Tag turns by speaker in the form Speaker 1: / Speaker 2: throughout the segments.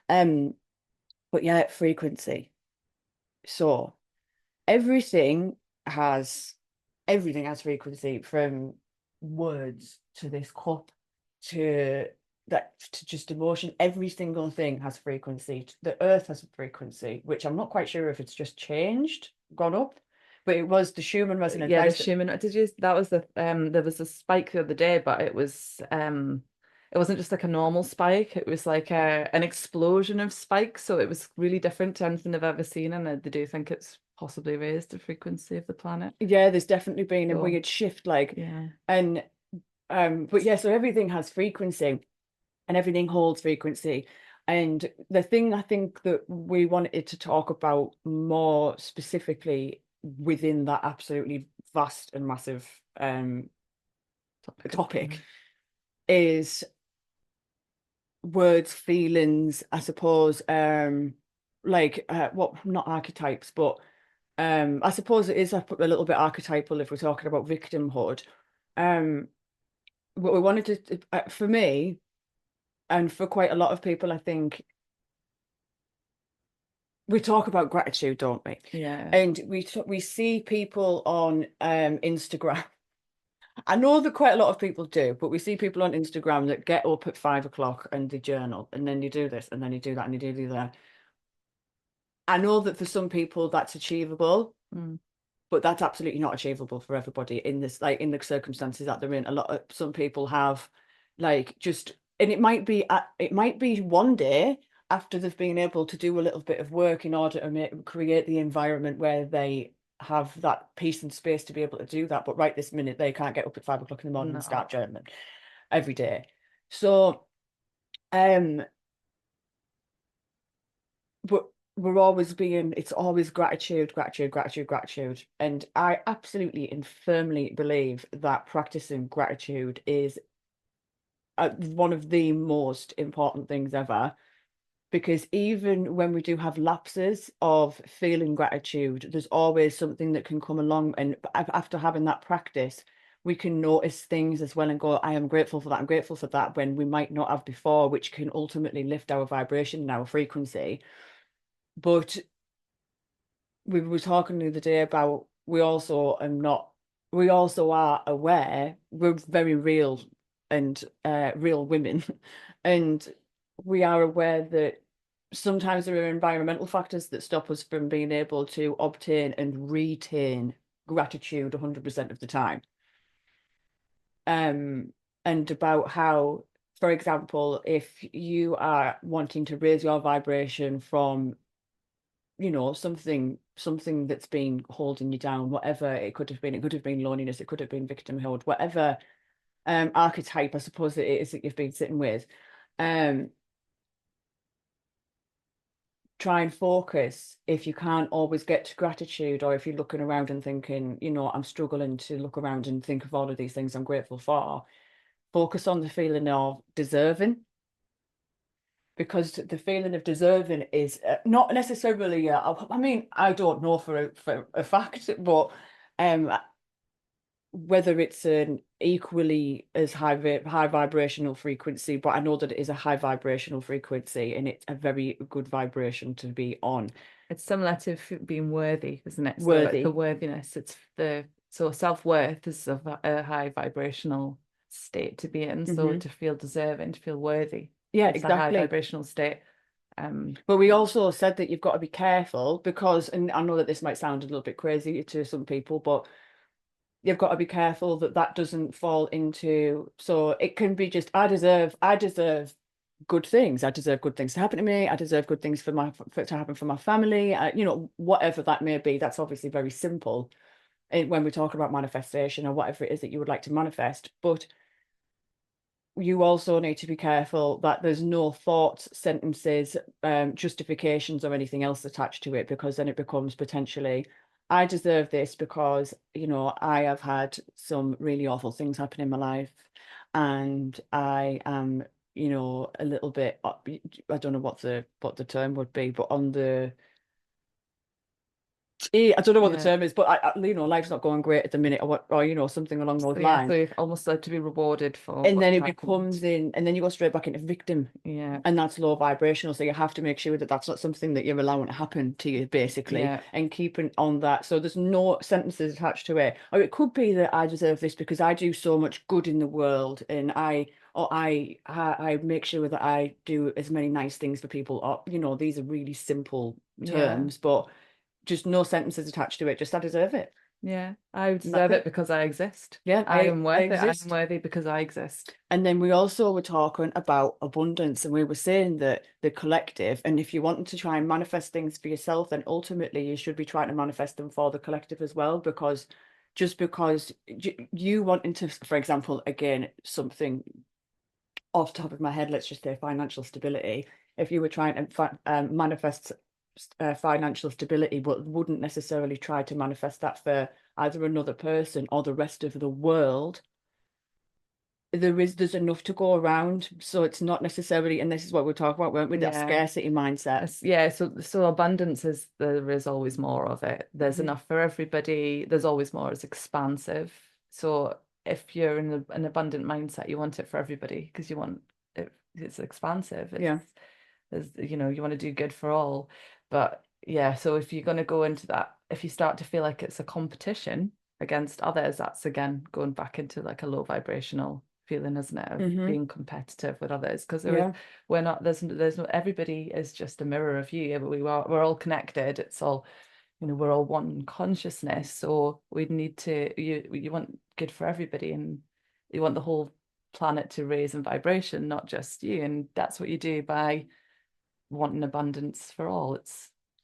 Speaker 1: Um, but yeah, frequency. So everything has everything has frequency, from words to this cup to that to just emotion. Every single thing has frequency. The earth has a frequency, which I'm not quite sure if it's just changed, gone up, but it was the Schumann resonance.
Speaker 2: Yeah,
Speaker 1: I
Speaker 2: the
Speaker 1: used to,
Speaker 2: Schumann. Did you? That was the there was a spike the other day, but it wasn't just like a normal spike. It was like an explosion of spikes. So it was really different to anything I've ever seen, and they do think it's possibly raised the frequency of the planet.
Speaker 1: yeah, there's definitely been a
Speaker 2: So
Speaker 1: weird shift, like,
Speaker 2: yeah,
Speaker 1: and but yeah, so everything has frequency and everything holds frequency. And the thing I think that we wanted to talk about more specifically within that absolutely vast and massive
Speaker 2: topic of
Speaker 1: topic is words, feelings, I suppose, like what not archetypes, but I suppose it is a little bit archetypal if we're talking about victimhood. Um, what we wanted to, for me, and for quite a lot of people, I think we talk about gratitude, don't we?
Speaker 2: yeah.
Speaker 1: And we see people on Instagram. I know that quite a lot of people do, but we see people on Instagram that get up at 5 o'clock and they journal, and then you do this, and then you do that, and you do that. I know that for some people that's achievable,
Speaker 2: Mm.
Speaker 1: but that's absolutely not achievable for everybody in this, like in the circumstances that they're in. A lot of some people have, like, just, and it might be one day after they've been able to do a little bit of work in order to create the environment where they have that peace and space to be able to do that. But right this minute, they can't get up at 5 o'clock in the morning and
Speaker 2: No.
Speaker 1: start journaling every day. So, um, but we're always being, it's always gratitude, gratitude, gratitude, gratitude. And I absolutely and firmly believe that practicing gratitude is one of the most important things ever. Because even when we do have lapses of feeling gratitude, there's always something that can come along. And after having that practice, we can notice things as well and go, I am grateful for that. I'm grateful for that, when we might not have before, which can ultimately lift our vibration and our frequency. But we were talking the other day about, we also are aware we're very real and real women, and we are aware that sometimes there are environmental factors that stop us from being able to obtain and retain gratitude 100% of the time. um and about how, for example, if you are wanting to raise your vibration from, something that's been holding you down, whatever it could have been. It could have been loneliness, it could have been victimhood, whatever archetype I suppose it is that you've been sitting with. um Try and focus, if you can't always get to gratitude, or if you're looking around and thinking, I'm struggling to look around and think of all of these things I'm grateful for, focus on the feeling of deserving. Because the feeling of deserving is not necessarily, I mean, I don't know for a fact, but um, whether it's an equally as high vibrational frequency, but I know that it is a high vibrational frequency, and it's a very good vibration to be on.
Speaker 2: It's similar to being worthy, isn't it? So like the
Speaker 1: Worthy.
Speaker 2: worthiness, it's the so self-worth is a high vibrational state to be in. So
Speaker 1: Hmm.
Speaker 2: to feel deserving, to feel worthy,
Speaker 1: Yeah,
Speaker 2: it's a high
Speaker 1: exactly.
Speaker 2: vibrational state.
Speaker 1: But we also said that you've got to be careful because, and I know that this might sound a little bit crazy to some people, but you've got to be careful that that doesn't fall into, so it can be just, I deserve good things. I deserve good things to happen to me. I deserve good things to happen for my family. Whatever that may be. That's obviously very simple when we talk about manifestation or whatever it is that you would like to manifest. But you also need to be careful that there's no thoughts, sentences, justifications, or anything else attached to it, because then it becomes potentially, I deserve this because, I have had some really awful things happen in my life, and I am, a little bit, I don't know what the term would be, but on the I don't know what the
Speaker 2: Yeah.
Speaker 1: term is, but life's not going great at the minute, or what, or something along those
Speaker 2: So yeah, so
Speaker 1: lines.
Speaker 2: you almost like to be rewarded for
Speaker 1: And then
Speaker 2: what's
Speaker 1: it
Speaker 2: happened.
Speaker 1: becomes in, and then you go straight back into victim,
Speaker 2: Yeah.
Speaker 1: and that's low vibrational. So you have to make sure that that's not something that you're allowing to happen to you, basically,
Speaker 2: Yeah.
Speaker 1: and keeping on that. So there's no sentences attached to it. Or it could be that I deserve this because I do so much good in the world, and I make sure that I do as many nice things for people. Or, these are really simple
Speaker 2: Yeah.
Speaker 1: terms, but just no sentences attached to it. Just I deserve it.
Speaker 2: Yeah. I
Speaker 1: And that's
Speaker 2: deserve it
Speaker 1: it.
Speaker 2: because I exist.
Speaker 1: Yeah,
Speaker 2: I
Speaker 1: I
Speaker 2: am
Speaker 1: I
Speaker 2: worth it. I am
Speaker 1: exist.
Speaker 2: worthy because I exist.
Speaker 1: And then we also were talking about abundance, and we were saying that the collective, and if you want to try and manifest things for yourself, then ultimately you should be trying to manifest them for the collective as well, because just because you wanting to, for example, again, something off the top of my head, let's just say financial stability. If you were trying to manifest financial stability, but wouldn't necessarily try to manifest that for either another person or the rest of the world, there's enough to go around, so it's not necessarily, and this is what we're talking about, weren't we, that
Speaker 2: Yeah.
Speaker 1: scarcity mindset.
Speaker 2: Yeah, so abundance is there is always more of it. There's
Speaker 1: Hmm.
Speaker 2: enough for everybody. There's always more. It's expansive. So if you're in an abundant mindset, you want it for everybody because you want it. It's expansive.
Speaker 1: Yeah.
Speaker 2: You want to do good for all. But yeah, so if you're going to go into that, if you start to feel like it's a competition against others, that's again going back into like a low vibrational feeling, isn't it, of
Speaker 1: Hmm.
Speaker 2: being competitive with others? Because
Speaker 1: Yeah.
Speaker 2: we're not, there's no, everybody is just a mirror of you. We're all connected. It's all, we're all one consciousness. So we need to, you want good for everybody, and you want the whole planet to raise in vibration, not just you. And that's what you do by wanting abundance for all.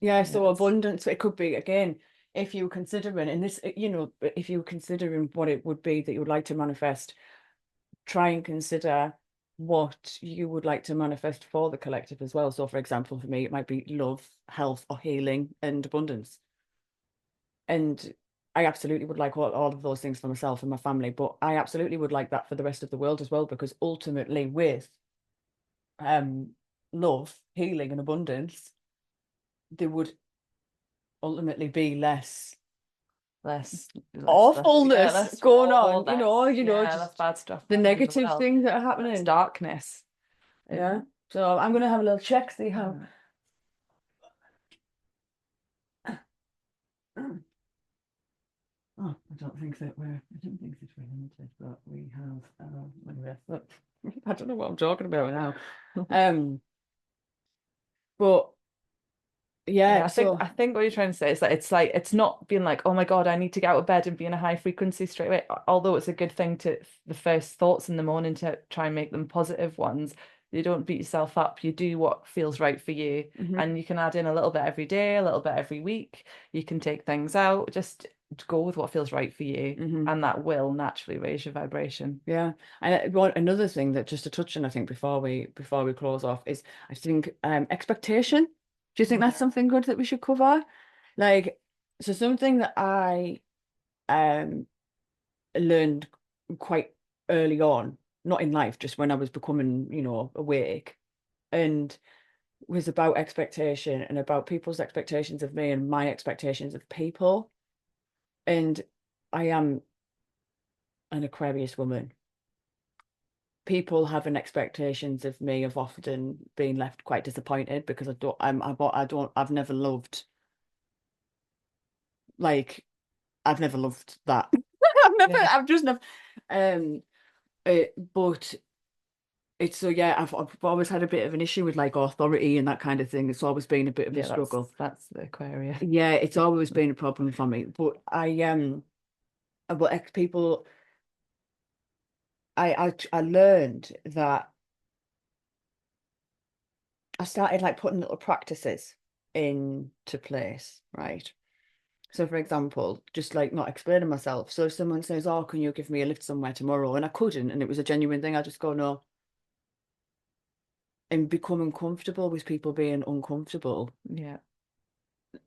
Speaker 1: Yeah,
Speaker 2: Yeah,
Speaker 1: so
Speaker 2: it's
Speaker 1: abundance, it could be again, if you were considering, and this, if you were considering what it would be that you would like to manifest, try and consider what you would like to manifest for the collective as well. So, for example, for me, it might be love, health, or healing and abundance. And I absolutely would like all of those things for myself and my family, but I absolutely would like that for the rest of the world as well, because ultimately, with um love, healing, and abundance, there would ultimately be
Speaker 2: yeah,
Speaker 1: awfulness
Speaker 2: less
Speaker 1: going
Speaker 2: war,
Speaker 1: on,
Speaker 2: less, yeah, less
Speaker 1: just
Speaker 2: bad stuff
Speaker 1: the
Speaker 2: happening in the
Speaker 1: negative
Speaker 2: world,
Speaker 1: things that are
Speaker 2: less
Speaker 1: happening.
Speaker 2: darkness.
Speaker 1: Yeah.
Speaker 2: Yeah.
Speaker 1: So I'm gonna have a little check, see how.
Speaker 2: Mm.
Speaker 1: Oh, I don't think that we're limited, but we have, anyway, look, I don't know what I'm talking about now. Um, but
Speaker 2: Yeah,
Speaker 1: yeah,
Speaker 2: I
Speaker 1: so,
Speaker 2: think what you're trying to say is that it's not being like, oh my God, I need to get out of bed and be in a high frequency straight away. Although it's a good thing to the first thoughts in the morning to try and make them positive ones. You don't beat yourself up. You do what feels right for you.
Speaker 1: mhm,
Speaker 2: And you can add in a little bit every day, a little bit every week. You can take things out. Just go with what feels right for you.
Speaker 1: mhm,
Speaker 2: And that will naturally raise your vibration.
Speaker 1: yeah. And one another thing that just to touch on, I think before we close off is I think expectation. Do you think that's
Speaker 2: Yeah.
Speaker 1: something good that we should cover? Like, so something that I um learned quite early on, not in life, just when I was becoming, awake, and was about expectation and about people's expectations of me and my expectations of people. And I am an Aquarius woman. People having expectations of me have often been left quite disappointed because I've never loved, like, I've never loved that.
Speaker 2: Yeah.
Speaker 1: I've just never, um, but it's so yeah, I've always had a bit of an issue with like authority and that kind of thing. It's always been a bit of a
Speaker 2: Yeah,
Speaker 1: struggle.
Speaker 2: that's the Aquarius.
Speaker 1: Yeah, it's always been a problem for me. But people, I learned that I started like putting little practices into place, right? So, for example, just like not explaining myself. So if someone says, "Oh, can you give me a lift somewhere tomorrow?" and I couldn't, and it was a genuine thing, I just go, "No." And becoming comfortable with people being uncomfortable,
Speaker 2: Yeah.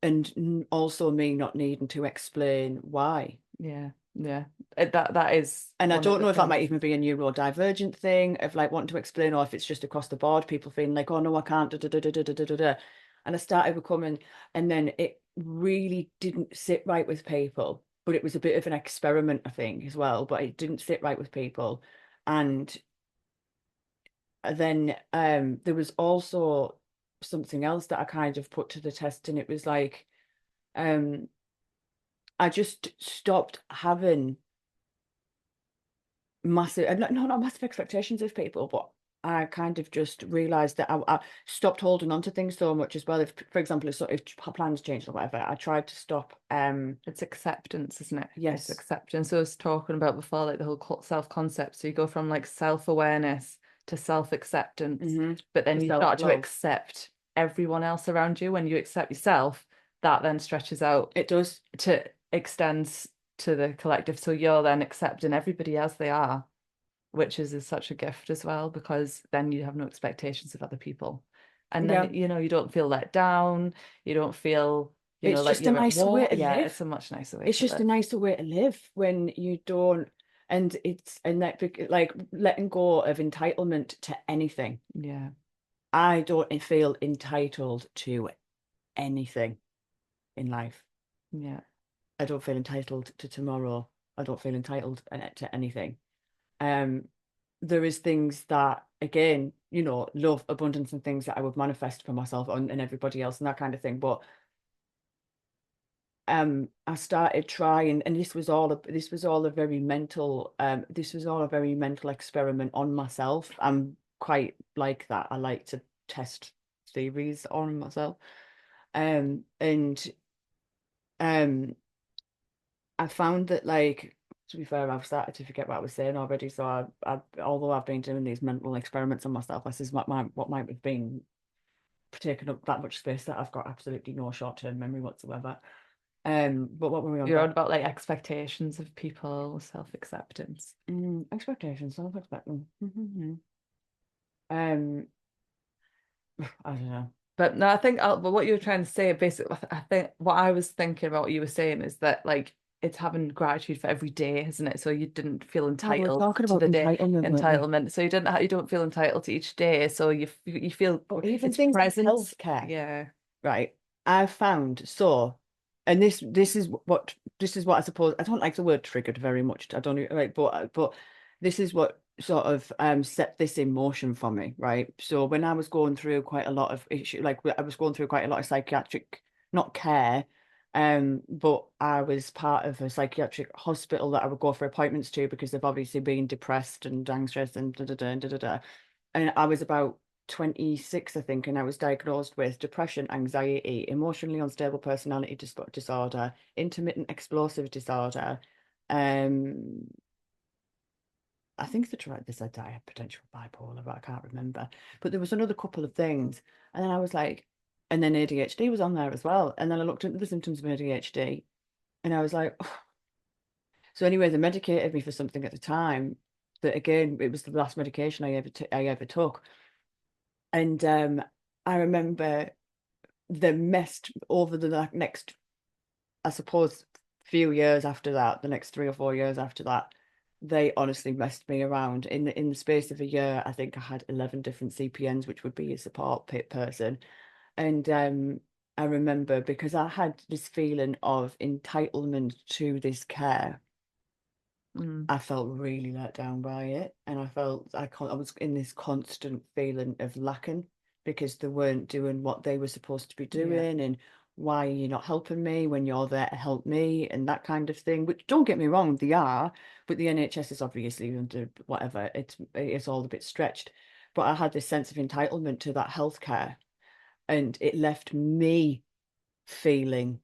Speaker 1: and also me not needing to explain why.
Speaker 2: Yeah. Yeah. That is
Speaker 1: And I
Speaker 2: one of
Speaker 1: don't
Speaker 2: the
Speaker 1: know if that might
Speaker 2: things.
Speaker 1: even be a neurodivergent thing of like wanting to explain, or if it's just across the board, people feeling like, "Oh no, I can't." Da, da, da, da, da, da, da, da. And I started becoming, and then really didn't sit right with people. But it was a bit of an experiment, I think, as well. But it didn't sit right with people. And then there was also something else that I kind of put to the test, and it was like um I just stopped having massive, not massive expectations of people, but I kind of just realized that I stopped holding on to things so much as well. If, for example, if plans changed or whatever, I tried to stop.
Speaker 2: It's acceptance, isn't it? It's
Speaker 1: Yes.
Speaker 2: acceptance. So I was talking about before, like the whole self-concept. So you go from like self-awareness to self-acceptance,
Speaker 1: Mm-hmm.
Speaker 2: but then
Speaker 1: To
Speaker 2: you start to
Speaker 1: self-love.
Speaker 2: accept everyone else around you. When you accept yourself, that then stretches out
Speaker 1: It does.
Speaker 2: to extends to the collective. So you're then accepting everybody as they are, which is such a gift as well, because then you have no expectations of other people. And then,
Speaker 1: Yeah.
Speaker 2: you don't feel let down, you don't feel,
Speaker 1: It's
Speaker 2: like
Speaker 1: just a
Speaker 2: you're at
Speaker 1: nicer way
Speaker 2: war.
Speaker 1: to
Speaker 2: Yeah,
Speaker 1: live.
Speaker 2: it's a much nicer way
Speaker 1: It's
Speaker 2: to
Speaker 1: just a
Speaker 2: live.
Speaker 1: nicer way to live when you don't, and like letting go of entitlement to anything.
Speaker 2: Yeah,
Speaker 1: I don't feel entitled to anything in life.
Speaker 2: yeah,
Speaker 1: I don't feel entitled to tomorrow. I don't feel entitled to anything. Um, there is things that, again, love, abundance, and things that I would manifest for myself and everybody else and that kind of thing. But I started trying, and this was all a very mental experiment on myself. I'm quite like that. I like to test theories on myself. And um I found that, like, to be fair, I've started to forget what I was saying already. So although I've been doing these mental experiments on myself, this is what might have been taking up that much space that I've got absolutely no short-term memory whatsoever. But what were we on
Speaker 2: you're on
Speaker 1: about?
Speaker 2: about like expectations of people, self-acceptance.
Speaker 1: Expectations, self-expecting. Um, I don't know.
Speaker 2: But no, I think but what you were trying to say, basically, I think what I was thinking about what you were saying is that like it's having gratitude for every day, isn't it? So you didn't feel
Speaker 1: Oh, we were
Speaker 2: entitled
Speaker 1: talking
Speaker 2: to
Speaker 1: about
Speaker 2: the day
Speaker 1: entitlement, weren't we?
Speaker 2: entitlement. So you don't feel entitled to each day. So you feel
Speaker 1: But even
Speaker 2: it's
Speaker 1: things like
Speaker 2: presence.
Speaker 1: healthcare,
Speaker 2: Yeah.
Speaker 1: right? I found so, and this is what I suppose I don't like the word triggered very much. I don't right, but this is what sort of set this in motion for me, right? So when I was going through quite a lot of issue, like I was going through quite a lot of psychiatric, not care, but I was part of a psychiatric hospital that I would go for appointments to because they've obviously been depressed and anxious and da da da da da da. And I was about 26, I think, and I was diagnosed with depression, anxiety, emotionally unstable personality disorder, intermittent explosive disorder. Um, I think they said that I had potential bipolar, but I can't remember. But there was another couple of things, and then I was like, and then ADHD was on there as well. And then I looked into the symptoms of ADHD, and I was like, so anyway, they medicated me for something at the time. That again, it was the last medication I ever took. And I remember the messed over the next, I suppose, few years after that, the next 3 or 4 years after that, they honestly messed me around. In the space of a year, I think I had 11 different CPNs, which would be a support person. And I remember because I had this feeling of entitlement to this care.
Speaker 2: Mm.
Speaker 1: I felt really let down by it, and I was in this constant feeling of lacking because they weren't doing what they were supposed to be
Speaker 2: Yeah.
Speaker 1: doing, and why are you not helping me when you're there to help me, and that kind of thing. Which don't get me wrong, they are, but the NHS is obviously under whatever. It's all a bit stretched, but I had this sense of entitlement to that healthcare, and it left me feeling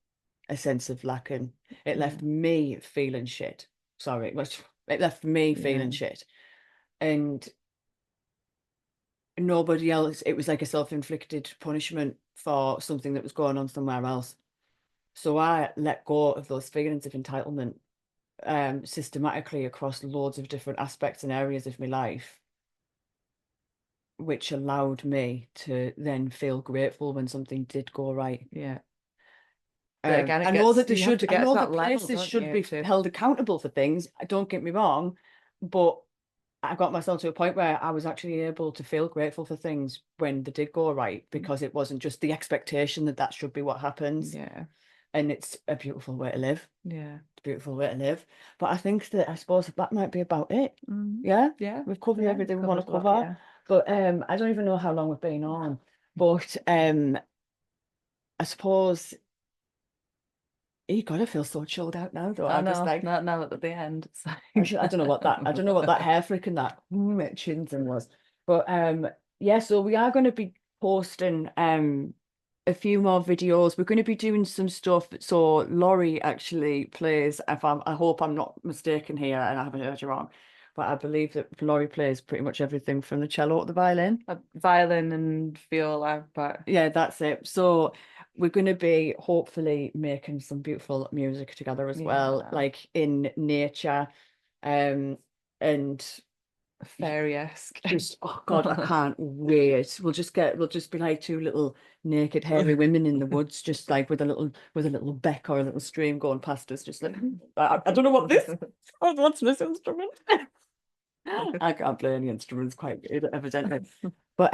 Speaker 1: a sense of lacking. It
Speaker 2: Yeah.
Speaker 1: left me feeling shit. Sorry, it left me
Speaker 2: Yeah.
Speaker 1: feeling shit. And nobody else, it was like a self-inflicted punishment for something that was going on somewhere else. So I let go of those feelings of entitlement systematically across loads of different aspects and areas of my life, which allowed me to then feel grateful when something did go right.
Speaker 2: Yeah. But again,
Speaker 1: I know that
Speaker 2: you have to
Speaker 1: I
Speaker 2: get to
Speaker 1: know that
Speaker 2: that level,
Speaker 1: places
Speaker 2: don't
Speaker 1: should
Speaker 2: you?
Speaker 1: be
Speaker 2: To
Speaker 1: held accountable for things. Don't get me wrong, but I got myself to a point where I was actually able to feel grateful for things when they did go right because it wasn't just the expectation that that should be what happens.
Speaker 2: yeah.
Speaker 1: and it's a beautiful way to live.
Speaker 2: Yeah.
Speaker 1: Beautiful way to live. But I think that I suppose that might be about it.
Speaker 2: Mm.
Speaker 1: Yeah,
Speaker 2: Yeah.
Speaker 1: we've covered
Speaker 2: Yeah. You've
Speaker 1: everything we want
Speaker 2: covered
Speaker 1: to
Speaker 2: a lot.
Speaker 1: cover.
Speaker 2: Yeah.
Speaker 1: But I don't even know how long we've been on. But I suppose you gotta feel so chilled out now, though.
Speaker 2: I
Speaker 1: I'm just
Speaker 2: know.
Speaker 1: like
Speaker 2: Not now at the end. It's
Speaker 1: I don't know what that I don't know what that hair flick and that chins and was. But yeah, so we are going to be posting a few more videos. We're going to be doing some stuff. So Laurie actually plays, if I hope I'm not mistaken here and I haven't heard you wrong, but I believe that Laurie plays pretty much everything from the cello to the violin.
Speaker 2: a violin and viola, but
Speaker 1: Yeah, that's it. So we're going to be hopefully making some beautiful music together as well,
Speaker 2: yeah,
Speaker 1: like in nature. Um, and
Speaker 2: fairy-esque.
Speaker 1: just oh God, I can't wait. We'll just be like two little naked hairy women in the woods, just like with a little beck or a little stream going past us, just like I don't know what this what's this instrument? I can't play any instruments quite good, evidently. But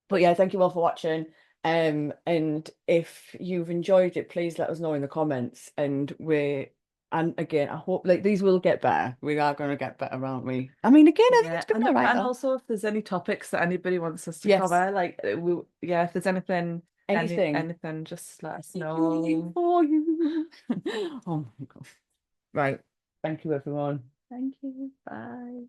Speaker 1: but yeah, thank you all for watching. And if you've enjoyed it, please let us know in the comments. And again, I hope like these will get better. We are going to get better, aren't we? I mean, again, I think
Speaker 2: Yeah,
Speaker 1: it's been all right
Speaker 2: and
Speaker 1: though.
Speaker 2: also if there's any topics that anybody wants us to
Speaker 1: Yes,
Speaker 2: cover, like yeah, if there's anything,
Speaker 1: anything
Speaker 2: anything, just let us
Speaker 1: you
Speaker 2: know.
Speaker 1: for you. Oh my God. Right. Thank you, everyone.
Speaker 2: Thank you. Bye.